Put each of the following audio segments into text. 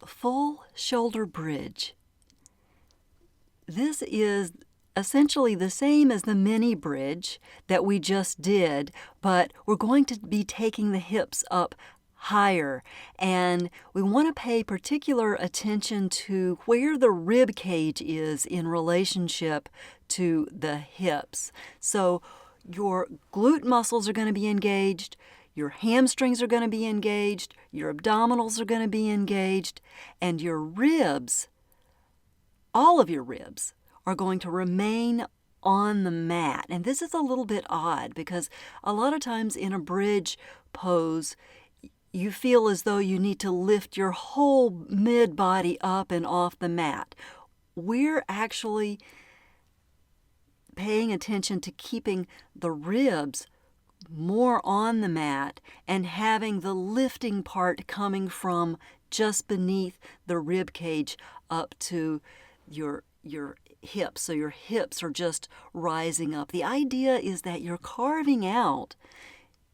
Full shoulder bridge. This is essentially the same as the mini bridge that we just did, but we're going to be taking the hips up higher, and we want to pay particular attention to where the rib cage is in relationship to the hips. So your glute muscles are going to be engaged, your hamstrings are going to be engaged, your abdominals are going to be engaged, and your ribs, all of your ribs, are going to remain on the mat. And this is a little bit odd because a lot of times in a bridge pose, you feel as though you need to lift your whole mid-body up and off the mat. We're actually paying attention to keeping the ribs more on the mat and having the lifting part coming from just beneath the rib cage up to your hips. So your hips are just rising up. The idea is that you're carving out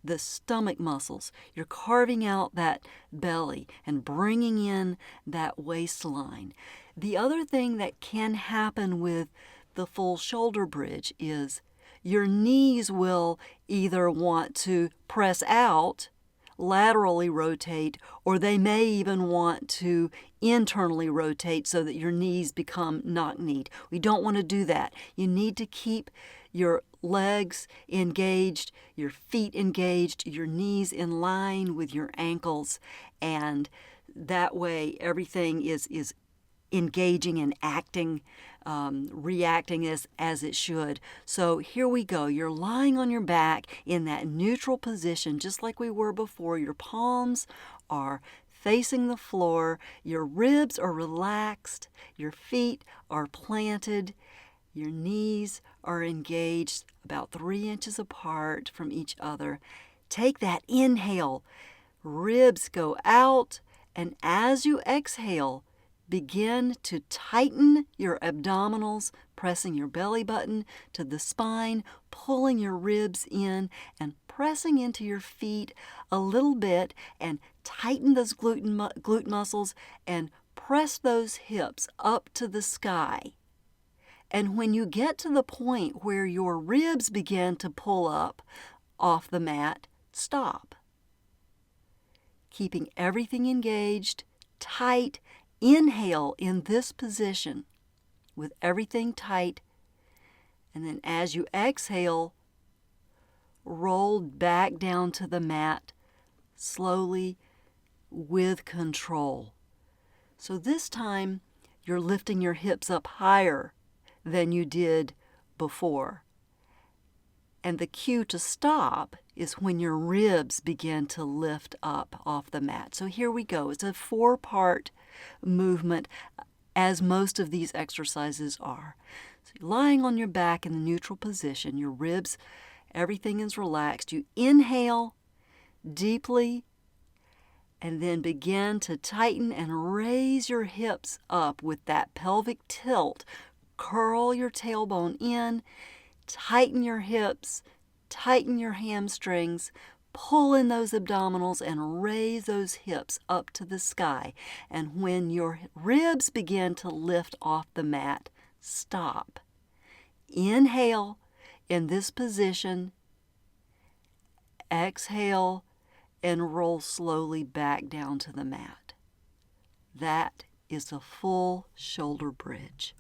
the stomach muscles. You're carving out that belly and bringing in that waistline. The other thing that can happen with the full shoulder bridge is your knees will either want to press out, laterally rotate, or they may even want to internally rotate so that your knees become knock-kneed. We don't want to do that. You need to keep your legs engaged, your feet engaged, your knees in line with your ankles, and that way everything is engaging and acting, reacting as it should. So here we go. You're lying on your back in that neutral position, just like we were before. Your palms are facing the floor. Your ribs are relaxed. Your feet are planted. Your knees are engaged about 3 inches apart from each other. Take that inhale. Ribs go out, and as you exhale, begin to tighten your abdominals, pressing your belly button to the spine, pulling your ribs in, and pressing into your feet a little bit, and tighten those glute muscles, and press those hips up to the sky. And when you get to the point where your ribs begin to pull up off the mat, stop. Keeping everything engaged, tight. Inhale in this position with everything tight, and then as you exhale, roll back down to the mat slowly with control. So this time you're lifting your hips up higher than you did before. And the cue to stop is when your ribs begin to lift up off the mat. So here we go. It's a 4-part movement, as most of these exercises are. So you're lying on your back in the neutral position. Your ribs, everything is relaxed. You inhale deeply and then begin to tighten and raise your hips up with that pelvic tilt. Curl your tailbone in. Tighten your hips, tighten your hamstrings, pull in those abdominals and raise those hips up to the sky. And when your ribs begin to lift off the mat, stop. Inhale in this position, exhale, and roll slowly back down to the mat. That is a full shoulder bridge.